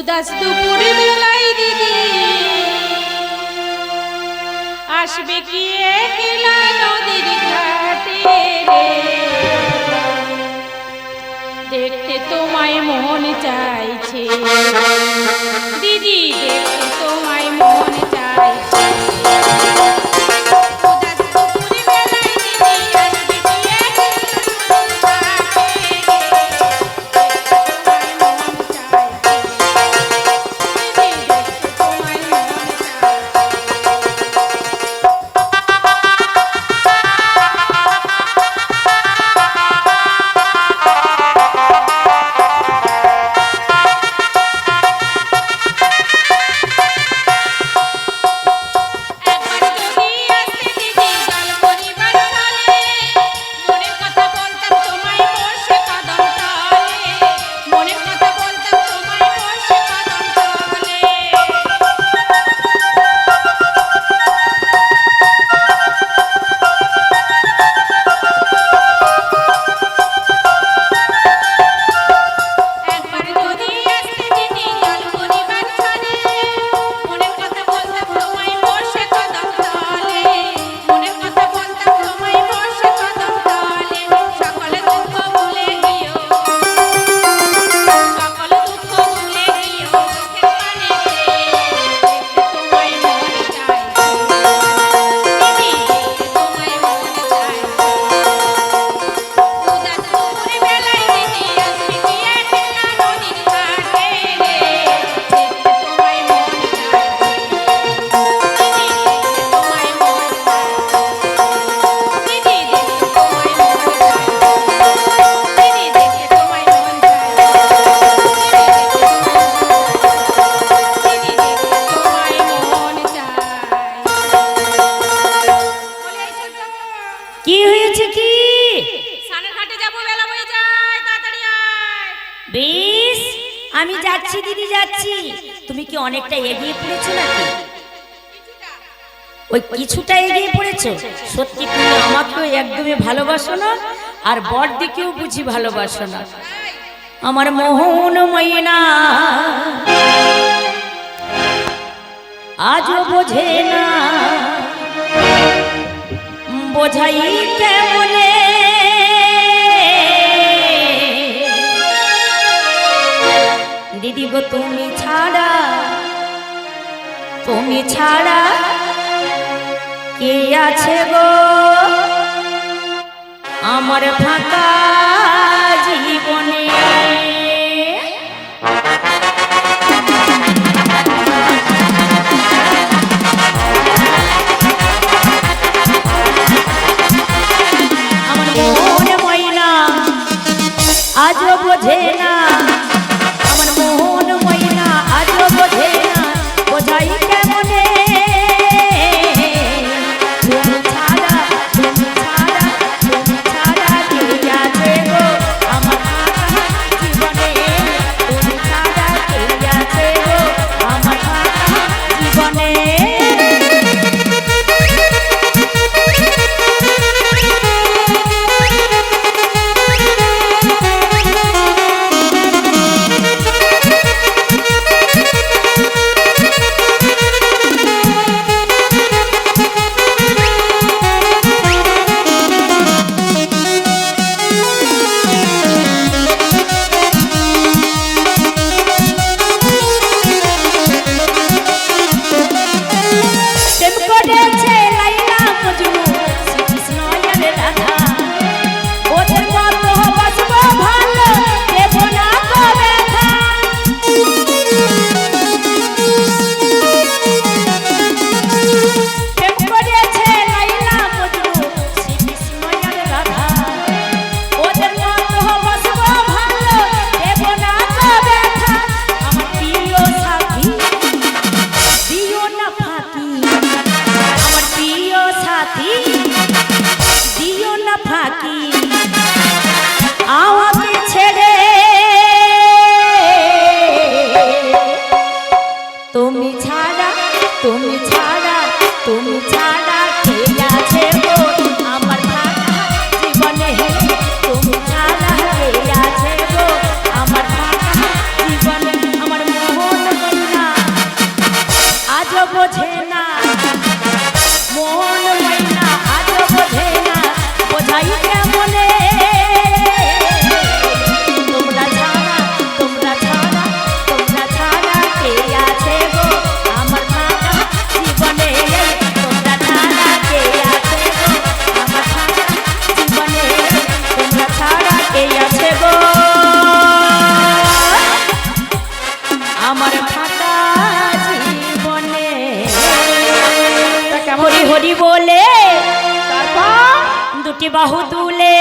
উদাস দুপুর বেলায় দিদি আসবে কি একলা নদীর ঘাটে রে, দেখতে তোমায় মন চাইছে দিদি, দেখতে তোমায় মন চাইছে। আমি যাচ্ছি দিদি যাচ্ছি। তুমি কি অনেকটা এগিয়ে পড়েছো নাকি? ওই কিছুটা এগিয়ে পড়েছো? সত্যি তুমি আমাকেও একদমই ভালোবাসো না, আর বড়দিকেও বুঝি ভালোবাসো না। আমার মোহন ময়না আজও বোঝে না, বোঝাই কেমনে দিদি গো, তুমি ছাড়া কে আছে গো আমার ফাঁকা জীবনে। আমার মন ময়না আজও বোঝে না, আমার মোহন ময়না আজও বোঝে না, বোঝাই কেমনে তুমি ছাড়া কে আছে গো আমার ফাঁকা বোঝে না, মন ময়না আজ বোঝে না, বোঝাই কেমনে। তোমরা ছাড়া তোমরা ছাড়া তোমরা ছাড়া কে আছে গো আমার ফাঁকা জীবনে। তোমরা ছাড়া কে আছে গো আমার ফাঁকা জীবনে। তোমরা ছাড়া কে আছে গো আমার ফাঁকা জীবনে। হরি হরি বলে দুটি বাহু তুলে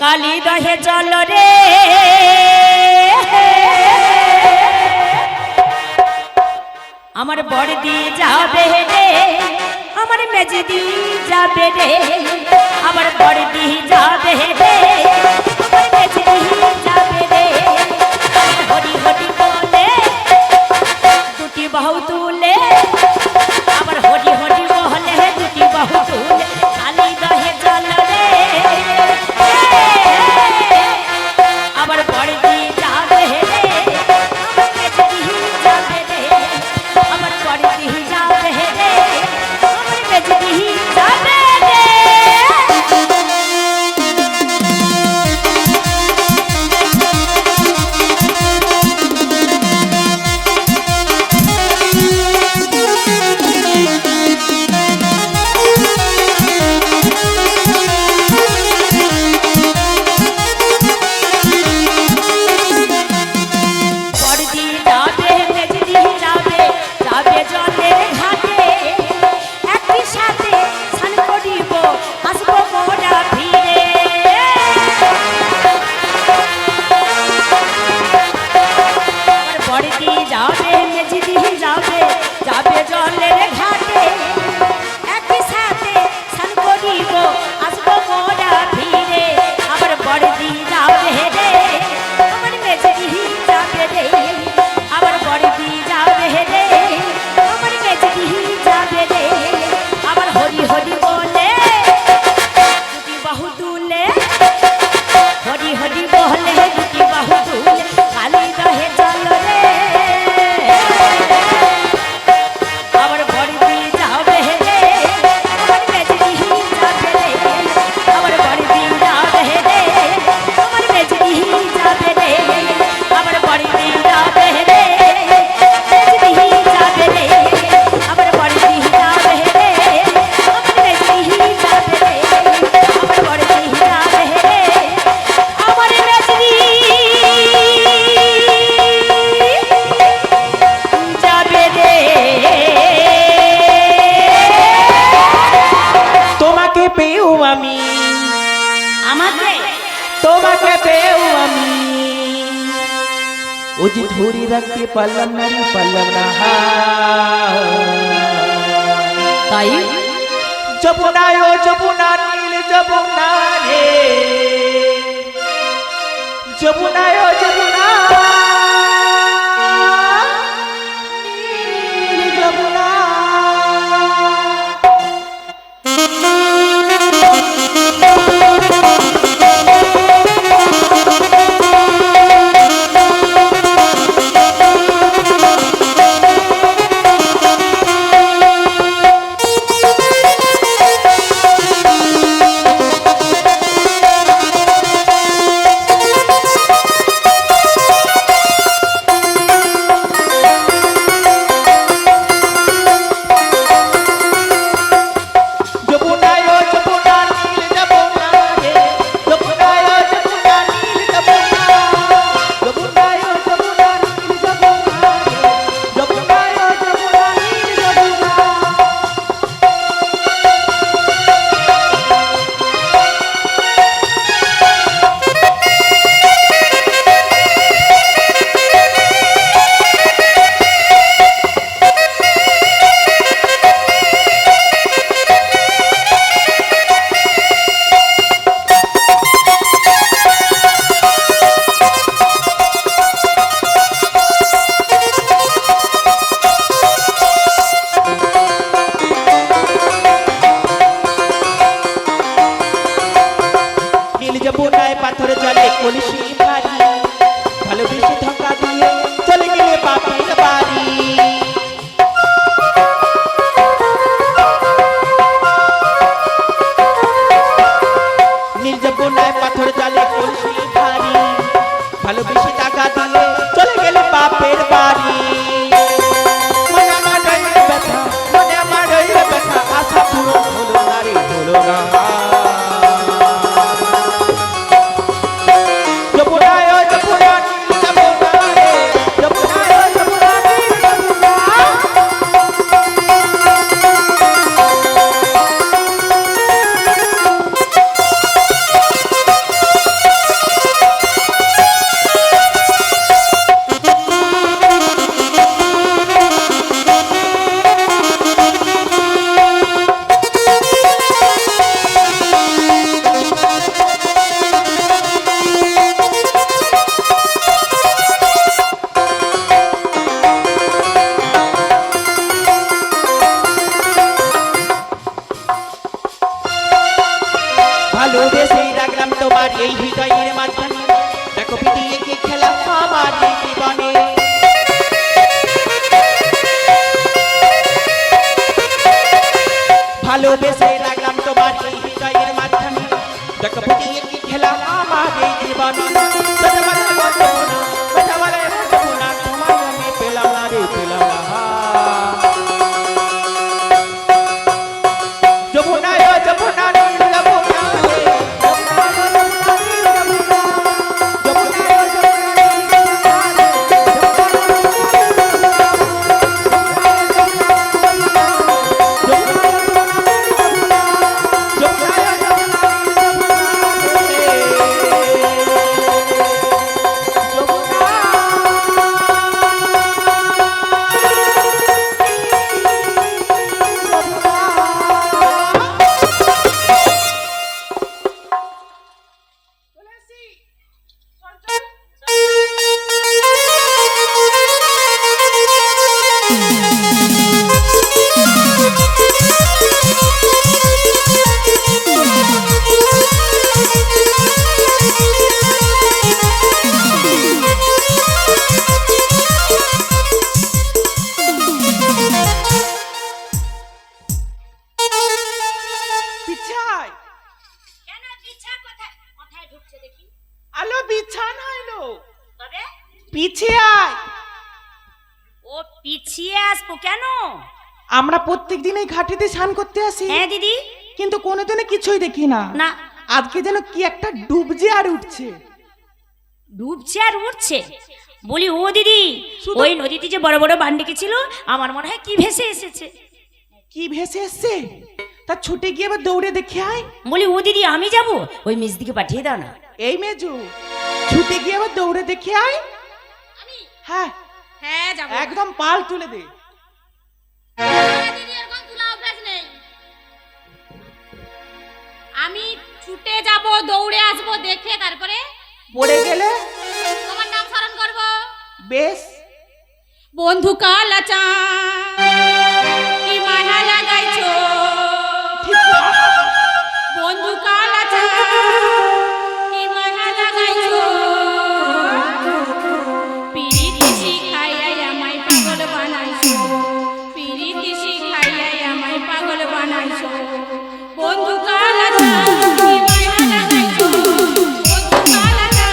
কালী দহে চল রে। আমার বড়দি যাবে রে, আমার মেজদি যাবে রে, আমার বড়দি যাবে রে, আমার মেজদি যাবে রে। হরি হরি বলে দুটি বাহু তুলে, আবার হরি হরি বলে দুটি বাহু তুলে কালী দহে চল রে। আবার বড়দি যাবে রে, আমার মেজদি যাবে রে, আমার বড়দি যাবে রে, আমার মেজদি যাবে রে। বড়দি যাবে মেজদি যাবে, যাবে জলের ঘাটে, একই সাথে স্নান করিব আসবো মোরা ফিরে। আমার বড়দি যাবে মেজদি যাবে, যাবে জলের ঘাটে, একই সাথে স্নান করিব আসবো মোরা ফিরে। আমার বড়দি যাবে রে, আমার মেজদি যাবে রে, আমার বড়দি যাবে রে, আমার মেজদি যাবে রে। আবার হরি হরি বলে দুটি বাহু তুলে, হরি হরি বলে দুটি বাহু তুলে কালী দহে চল রে। আমার বড়দি যাবে রে, আমার মেজদি যাবে রে, আমার বড়দি যাবে রে, আমার মেজদি যাবে রে, আমার বড়দি যাবে রে, মেজদি যাবে রে, আমার বড়দি যাবে রে, আমার মেজদি যাবে রে, আমার বড়দি যাবে রে, আমার মেজদি যাবে রে। তোমাকে পেয়েও আমি, আমাকে তোমাকে পেয়েও আমি, ও যে ধরে রাখতে পারলাম না রে, পারলাম না। তাই যমুনায় ও যমুনা নীল যমুনা রে, যমুনায় ও যমুনা নীল যমুনা। ভালোবেসে রাখলাম তোমার এই হৃদয়ের মাঝখানে দেখো ফুটিয়ে কি খেলা আমার এই জীবন তোমায় আমি পেলাম না রে পেলাম না যমুনা যমুনা নীল যমুনা আমরা প্রত্যেক দিন এই ঘাটিতে স্নান করতে আসি। হ্যাঁ দিদি, কিন্তু কোনোদিনও কিছুই দেখি না। না, আজকে যেন কি একটা ডুবছে আর উঠছে। ডুবছে আর উঠছে? বলি ও দিদি, ওই নদীতে যে বড় বড় বান্ডিকে ছিল, আমার মনে হয় কি ভেসে এসেছে। কি ভেসে এসছে? তা ছুটে গিয়ে আবার দৌড়ে দেখে আয়। বলি ও দিদি, আমি যাব, ওই মেজদিকে পাঠিয়ে দাও না। এই মেজু, ছুটে গিয়ে আবার দৌড়ে দেখে আয়। হ্যাঁ হ্যাঁ যাব। একদম পাল তুলে দে। আমি ছুটে যাব, দৌড়ে আসবো, দেখে তারপরে পড়ে গেলে তোমার নাম স্মরণ করব। বেশ। বন্ধু কালাচা কি মায়া লাগাইছো, বন্ধু কালাচা কি মায়া লাগাইছো, পিরিতি শিখাইয়া আমায় পাগল বানাইছো, পিরিতি শিখাইয়া আমায় পাগল বানাইছো, বন্ধু কালাচা কি মায়া লাগাইছো, বন্ধু কালাচা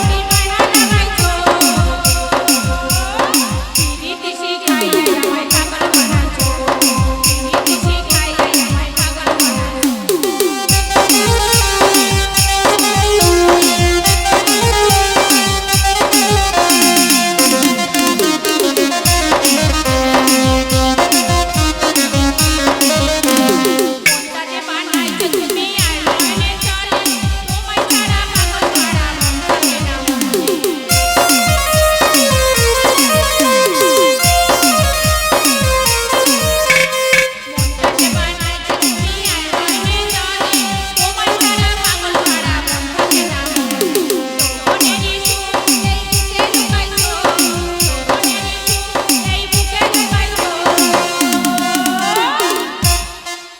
কি মায়া লাগাইছো, পিরিতি শিখাইয়া আমায় পাগল বানাইছো, পিরিতি শিখাইয়া আমায় পাগল মনটাকে বানাইছো তুমি আর মনে চলে, তোমায় ছাড়া পাগল পাড়া মন থাকে না মনে। মনটাকে বানাইছো তুমি আর মনে চলে, তোমায় ছাড়া পাগল পাড়া মন থাকে না মনে। মনেরই সুখ এই বুকে লুকাইছো, মনেরই সুখ এই বুকে লুকাইছো,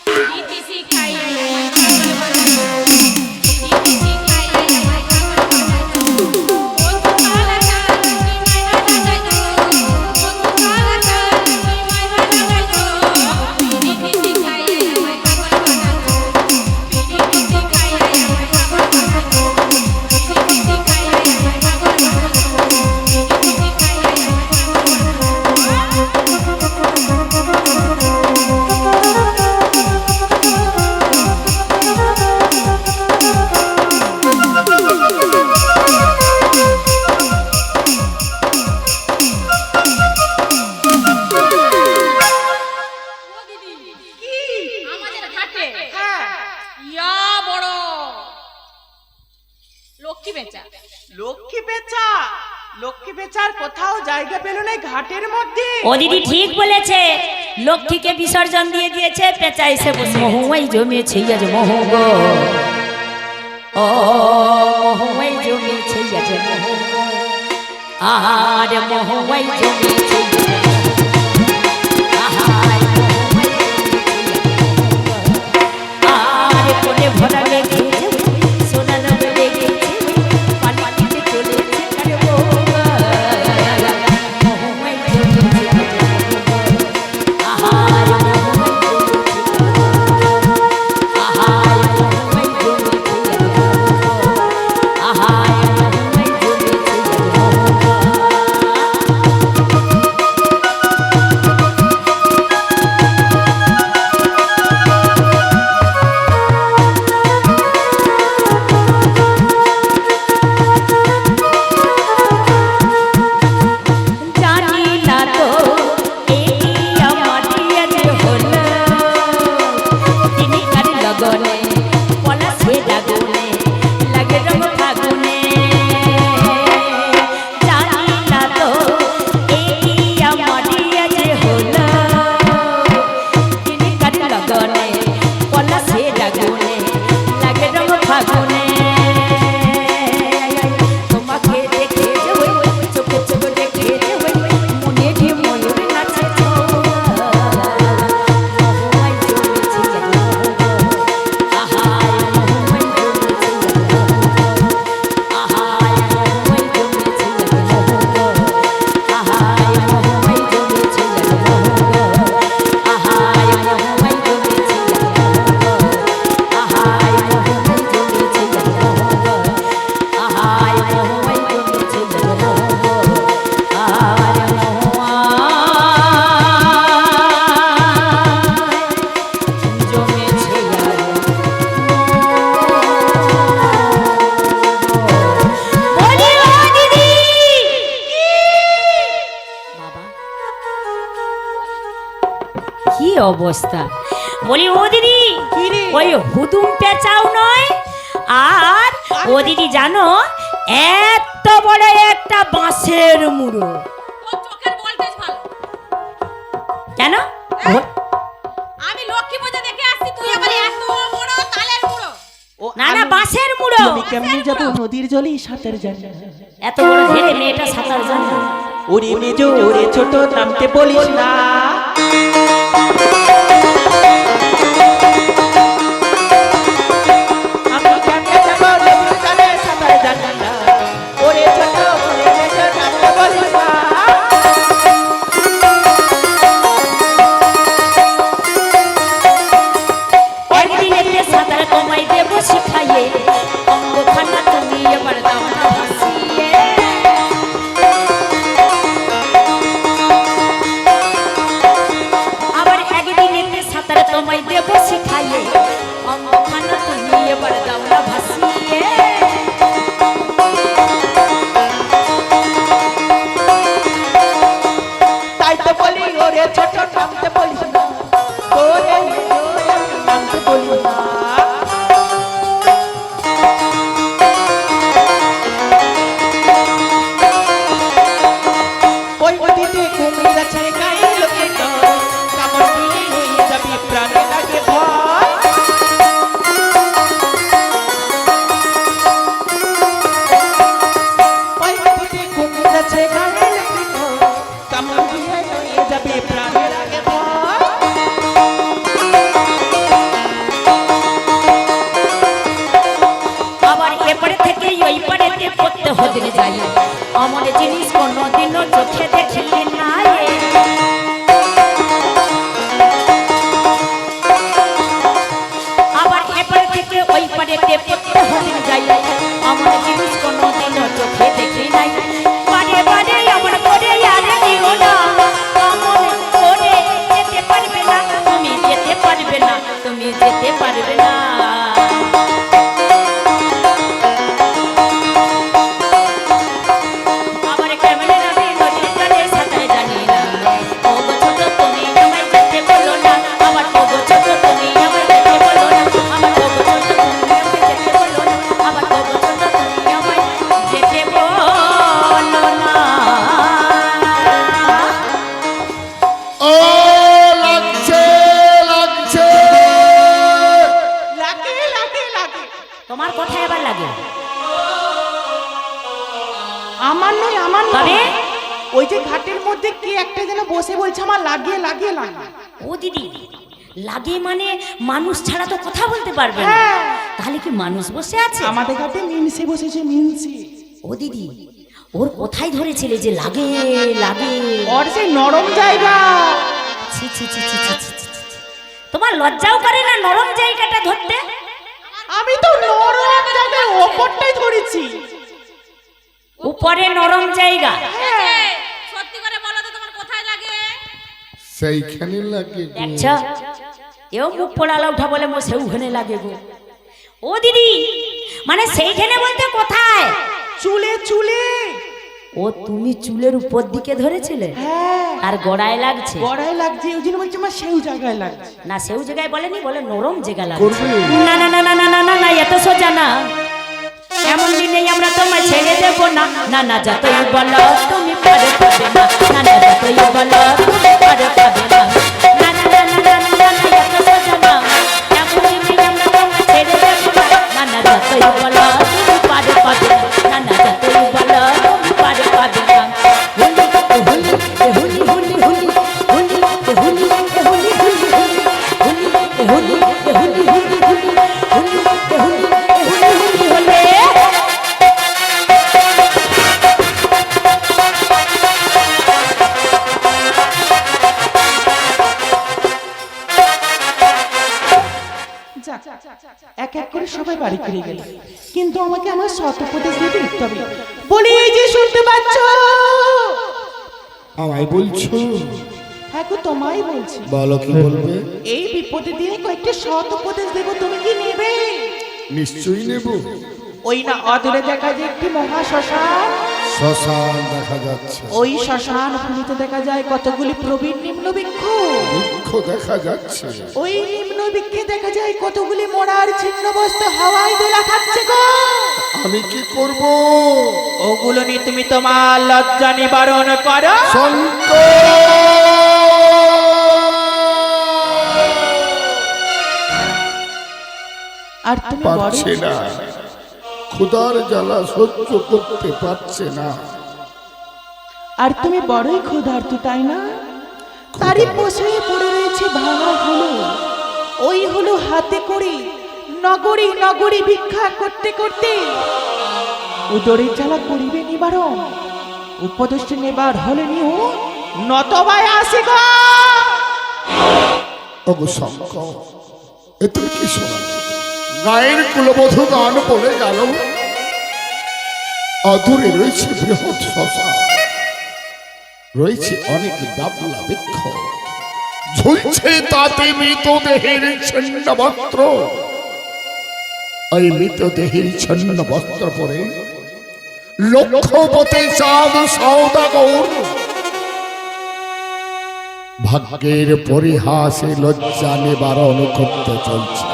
পিরিতি শিখাইয়া আমায় পাগল বানাইছো, পিরিতি শিখাইয়া আমায় পাগল বানাইছো, বন্ধু কালাচা কি মায়া লাগাইছো, বন্ধু কালাচা কি মায়া লাগাইছো, পিরিতি শিখাইয়া আমায় পাগল বানাইছো, পিরিতি শিখাইয়া আমায় পাগল বানাইছো, পিরিতি শিখাইয়া আমায় পাগল বানাইছো, পিরিতি শিখাইয়া আমাদের ঘাটে ইয়া বড় লক্ষ্মী বেচা। লক্ষ্মী পেঁচা, লক্ষ্মী পেঁচার কোথাও জায়গা পেল না ঘাটের মধ্যে। ও দিদি ঠিক বলেছে, লক্ষ্মীকে বিসর্জন দিয়ে দিয়েছে, পেঁচা এসে বসে মহুয়াই জমেছে আজ মোহ গো, ও মহুয়াই জমেছে আজ মোহ, আর মহুয়াই জমেছে আর কোনে ভরা লেগে সোনা নাম লেগেছে, পানি দিতে চলেছে কার বউয়া, মহুয়াই জমেছে আজ মোহ গো, আহার মহুয়াই জমেছে। অবস্থা। বলি ও দিদি, কি রে? ওই হুদুম পেঁচাও নয়, আর ও দিদি জানো এত বড় একটা বাঁশের মুড়ো। তোর চোখের ভোল্টেজ ভালো। কেন? আমি লক্ষ্মী পূজা দেখে আসছি, তুই আবার এত বড় তালের মুড়ো। না না, বাঁশের মুড়ো। আমি কেমনে যাব নদীর জলে সাঁতার জানি না। এত বড় ঢেলে মেয়েটা সাঁতার জানে না। ওরে মেজো ওরে ছোট নামতে বলিস না। আমি কেমনে যাব নদীর জলে সাঁতার জানি না। ওরে ছোট ওরে মেজো নামতে বলিস না। একদিনেতে সাঁতার তোমায় দেবো শিখাইয়ে, অঙ্গখানা তুমি এবার দাও না ভাসিয়ে। আবার একদিনেতে সাঁতার তোমায় দেবো শিখাইয়ে, অঙ্গখানা তুমি এবার দাও না ভাসিয়ে। তাই তো বলি ওরে ছোট নামতে বলিস না। ওরে মেজো নামতে বলিস না। ওই নদীতে কুমির আছে গায়ে লোকে ডর, কামড় দিয়ে হয়ে যাবি প্রাণে লাগে ভয়। ওই নদীতে কুমির আছে গায়ে লোকে ডর, কামড় দিয়ে হয়ে যাবি প্রাণে লাগে ভয়। আবার এপারে থেকে ওই পারেতে পড়তে হদিন যাই, আমার জিনিস কোনোদিনও চোখে দেখিলে নাই। আবার এপারে থেকে ওই পারেতে পড়তে হদিন যাই, আমার জিনিস কোনোদিনও চোখে দেখি নাই। বারে বারে আমার করে আর দিও না, আমার করে যেতে পারবে না, তুমি যেতে পারবে না, তুমি যেতে পারবে না। আবার কেমনে নদী নদীর জলে সাঁতার জানি না, ও গো ছোট তুমি আমায় যেতে বলো না। আবার ও গো ছোট তুমি আমায় যেতে বলো না। আবার ও গো ছোট তুমি আমায় যেতে বলো না। আবার ও গো ছোট তুমি আমায় যেতে বলো না। ও লাগছে লাগছে। লাগে লাগে লাগে। তোমার কথায় আবার লাগে? আমার নয় আমার তবে নয়। ওই যে ঘাটের মধ্যে কে একটা যেন বসে বলছে আমার লাগিয়ে লাগিয়ে লাগে। ও দিদি, লাগে মানে মানুষ ছাড়া তো কথা বলতে পারবে না। হ্যাঁ। তাহলে কি মানুষ বসে আছে? আমাদের ঘাটে মিনসে বসেছে মিনসে। ও দিদি, ওর কোথায় ধরেছিলে যে লাগে লাগে? ওর সেই নরম জায়গা। ছি ছি ছি ছি ছি ছি ছি ছি। তোমার লজ্জাও করে না নরম জায়গাটা ধরতে? আমি তো নরম জায়গায় ওপরটাই ধরেছি। উপরে নরম জায়গা? সত্যি করে বলো তো তোমার কোথায় লাগে? সেইখানে লাগে গো। দেখছো, এও মুখ পোড়ালা উঠা বলে মো সেউখানে লাগে গো। ও দিদি, মানে সেইখানে বলতে কোথায়? চুলে চুলে। ও তুমি চুলের উপর দিকে ধরেছিলে হ্যাঁ আর গড়ায় লাগছে? গড়াই লাগছে, ওই জন্য বলছি আমার সেই জায়গায় লাগছে। না সেও জায়গায় বলেনি, বলে নরম জায়গা লাগছে। করবে না না না না না না না না, এত সোজা না। এমন দিনে আমরা তোমায় ছেড়ে দেবো না। না না, যতই বলো তুমি পারে পাবে না। না না, যতই বলো তুমি পারে পাবে না। না না না না না না না, এত সোজা না। এমন দিনে আমরা তোমায় ছেড়ে দেবো না। না না, যতই বলো তুমি পারে পাবে না। না না, যতই বলো তুমি পারে পাবে না। হুলি হুলি হুলি হুলি হুলি হুলি হুলি হুলি হুলি হুলি হুলি এক এক করে সবাই বাড়ি ফিরে গেল, কিন্তু আমাকে আমার শত উপদেশ দিতে দিতে হবে। বলি এই যে শুনতে পাচ্ছ? আমায় বলছো? হ্যাঁ গো, তোমায় বলছি। বলো কি বলবে? এই বিপদের দিনে কয়েকটা সৎ উপদেশ দেবো, তুমি কি নেবে? নিশ্চয়ই নেব। ওই না অদূরে দেখা যায় একটি মহা শ্মশান। শ্মশান দেখা যাচ্ছে, ওই শ্মশান ভূমিতে দেখা যায় কতগুলি প্রবীণ নিম্নবৃক্ষ, বৃক্ষ দেখা যাচ্ছে। ওই নিম্নবৃক্ষে দেখা যায় কতগুলি মোড়ার ছিন্ন বস্তু হাওয়ায় দোলা খাচ্ছে গো। আমি কি করব? ওগুলো নিয়ে তুমি তোমার লজ্জা নিবারণ করো। আর তুমি পারছে না, ক্ষুধার জ্বালা সহ্য করতে পারছে না। আর তুমি বড়ই ক্ষুধার্ত তাই না? তারই পোষে পড়ে রয়েছে ভাঙা হলো, ওই হলো হাতে করে নগরী নগরী ভিক্ষা করতে করতে উদরের জ্বালা করিবে নিবারণ। উপদেশ নেবার হলে নিও নতবায় আসি গো। ওগো শঙ্কর, এ তুমি কি শোনা? গায়ের কুলবধূ গান বলে গেল, অদূরে রয়েছে বৃহৎ শ্মশান, রয়েছে অনেক ডাবলা বৃক্ষ, ঝুলছে তাতে মৃতদেহের ছিন্ন বস্ত্র। ওই মৃতদেহের ছিন্ন বস্ত্র পরে লক্ষ্যপতি চাঁদ সওদাগর ভাগ্যের পরিহাসে লজ্জা নিবারণ করতে চলছে।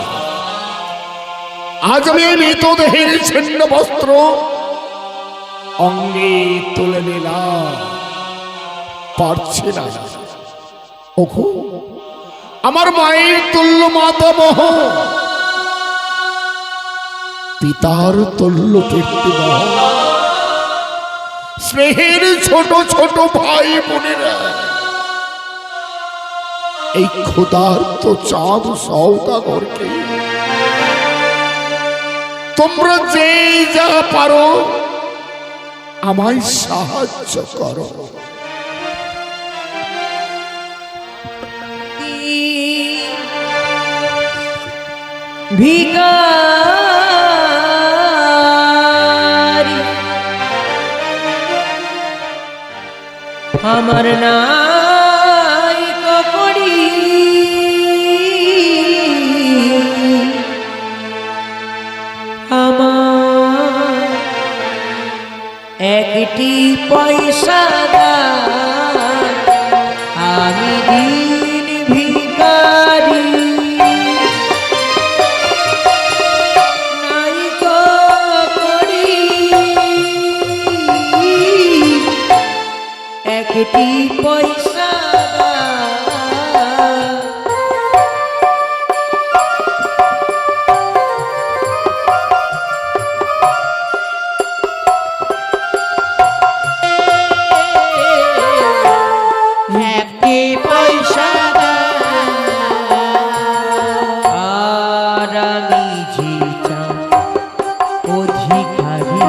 আজ আমি মৃতদেহের ছিন্ন বস্ত্র অঙ্গে তুলে নিলাম, পারছি না। ওখো, আমার মায়ের তুল্য মাতামহ, পিতার তুল্য কীর্তিমহ, স্নেহের ছোট ছোট ভাই বোনেরা, এই ক্ষুধার্ত চাঁদ সওদাগরকে তোমরা যে যা পারো আমায় সাহায্য করো। ভিখারি আমার নাই করি আমার একটি পয়সা দাও, আমি দিন ভিখারি নাই করি একটি পয়সা দাও। একটি পয়সা আর আমি জিতা অধিকারী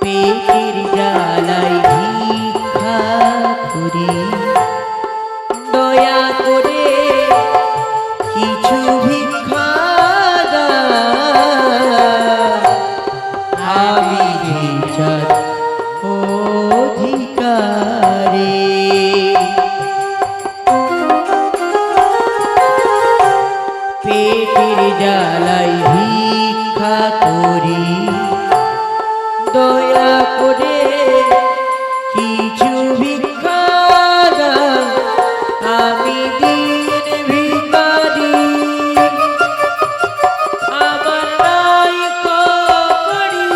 পেটের জ্বালাই ভিক্ষা করি, দয়া করে কিছু ভিক্ষা দাও, আমি জিতার অধিকারী। পেটের জ্বালাই ভিক্ষা করি, দয়া করে কিছু ভিক্ষা দাও, আমি দিন ভিখারি। আমার নাই করি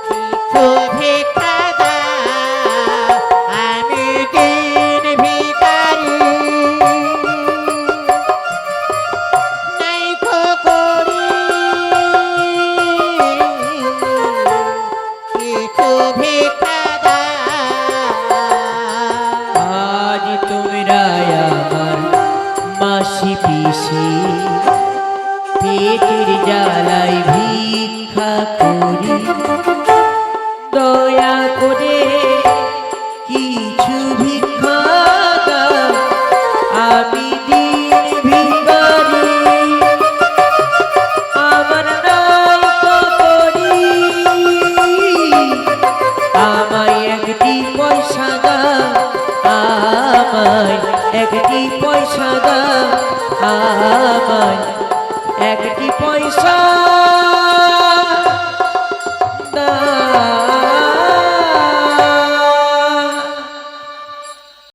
কিছু ভিক্ষা দাও, আমি দিন ভিখারি। নাই করি কিছু ভিক্ষা দাও। আজ তোমরা আমার মাসি পিসি পেটের জ্বালাই ভিক্ষা করি, দয়া করে কিছু ভিক্ষা দাও, আমি দিন ভিখারি। আমার নাই করি আমায় একটি পয়সা দাও, আমায় একটি পয়সা দাও, আমায় একটি